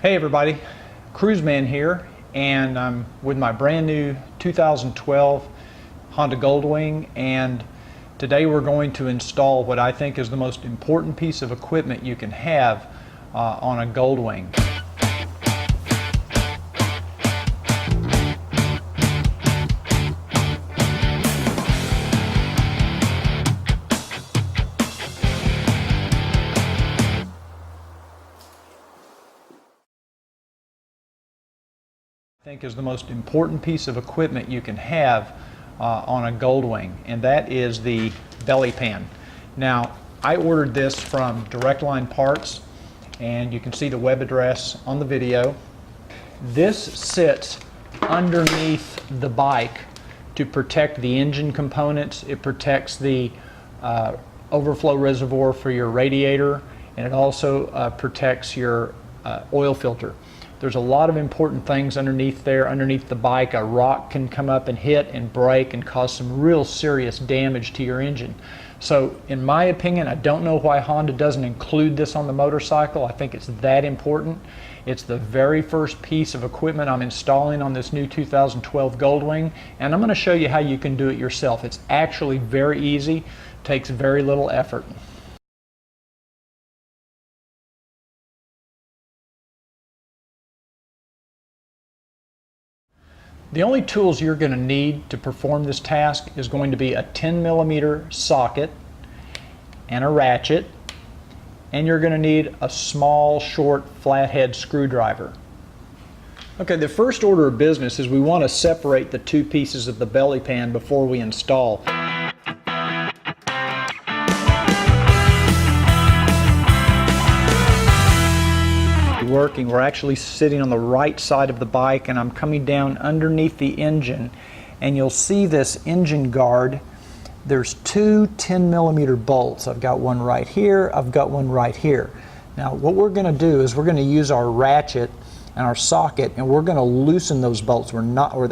Hey everybody, Cruiseman here, and I'm with my brand new 2012 Honda Goldwing, and today we're going to install what I think is the most important piece of equipment you can have on a Goldwing. Think is the most important piece of equipment you can have on a Goldwing, and that is the belly pan. Now, I ordered this from Direct Line Parts, and you can see the web address on the video. This sits underneath the bike to protect the engine components. It protects the overflow reservoir for your radiator, and it also protects your oil filter. There's a lot of important things underneath there. Underneath the bike, a rock can come up and hit and break and cause some real serious damage to your engine. So in my opinion, I don't know why Honda doesn't include this on the motorcycle. I think it's that important. It's the very first piece of equipment I'm installing on this new 2012 Goldwing, and I'm going to show you how you can do it yourself. It's actually very easy, takes very little effort. The only tools you're going to need to perform this task is going to be a 10mm socket and a ratchet, and you're going to need a small, short, flathead screwdriver. Okay, the first order of business is we want to separate the two pieces of the belly pan before we install. Working. We're actually sitting on the right side of the bike, and I'm coming down underneath the engine, and you'll see this engine guard. There's two 10mm bolts. I've got one right here, I've got one right here. Now what we're going to do is we're going to use our ratchet and our socket, and we're going to loosen those bolts.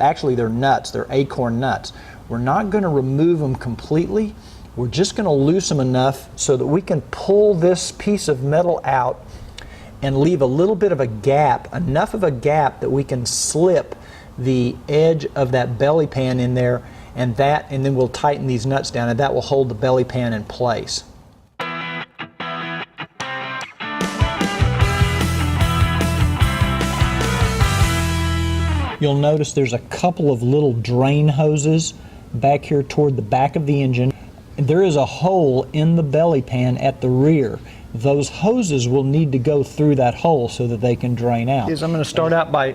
Actually they're nuts, they're acorn nuts. We're not going to remove them completely. We're just going to loosen them enough so that we can pull this piece of metal out and leave a little bit of a gap, enough of a gap that we can slip the edge of that belly pan in there, and then we'll tighten these nuts down, and that will hold the belly pan in place. You'll notice there's a couple of little drain hoses back here toward the back of the engine. There is a hole in the belly pan at the rear. Those hoses will need to go through that hole so that they can drain out. I'm going to start out by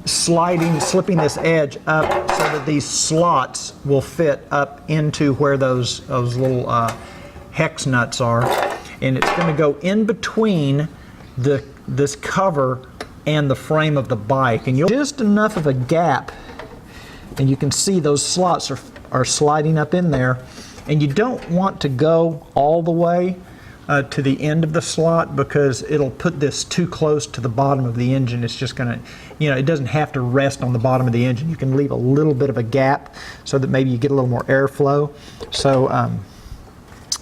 slipping this edge up so that these slots will fit up into where those little hex nuts are, and it's going to go in between this cover and the frame of the bike, and you'll just enough of a gap, and you can see those slots are sliding up in there, and you don't want to go all the way to the end of the slot, because it'll put this too close to the bottom of the engine. It's just gonna, it doesn't have to rest on the bottom of the engine. You can leave a little bit of a gap so that maybe you get a little more airflow. So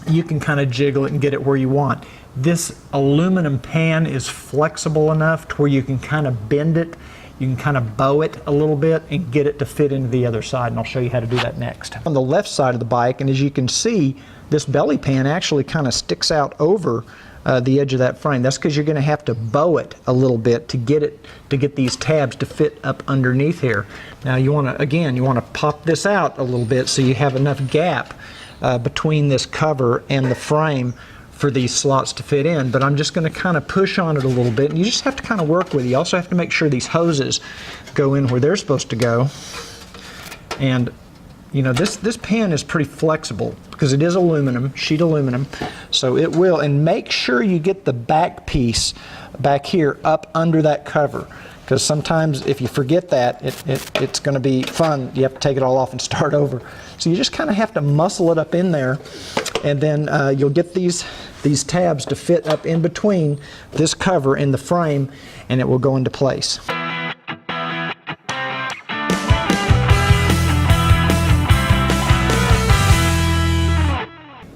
you can kind of jiggle it and get it where you want. This aluminum pan is flexible enough to where you can kind of bend it. You can kind of bow it a little bit and get it to fit into the other side, and I'll show you how to do that next. On the left side of the bike, and as you can see, this belly pan actually kind of sticks out over the edge of that frame. That's because you're going to have to bow it a little bit to get these tabs to fit up underneath here. Now you want to pop this out a little bit so you have enough gap between this cover and the frame for these slots to fit in, but I'm just going to kind of push on it a little bit, and you just have to kind of work with it. You also have to make sure these hoses go in where they're supposed to go, and this pan is pretty flexible because it is aluminum, sheet aluminum, so it will, and make sure you get the back piece back here up under that cover, because sometimes if you forget that, it's going to be fun. You have to take it all off and start over. So you just kind of have to muscle it up in there, and then you'll get these tabs to fit up in between this cover and the frame, and it will go into place.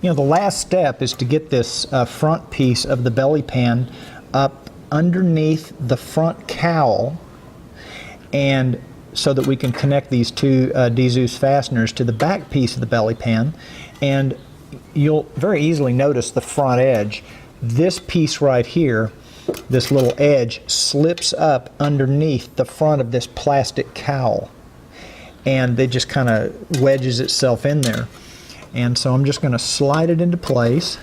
The last step is to get this front piece of the belly pan up underneath the front cowl, and so that we can connect these two D-Zeus fasteners to the back piece of the belly pan. And you'll very easily notice the front edge. This piece right here, this little edge, slips up underneath the front of this plastic cowl, and it just kind of wedges itself in there. And so I'm just going to slide it into place.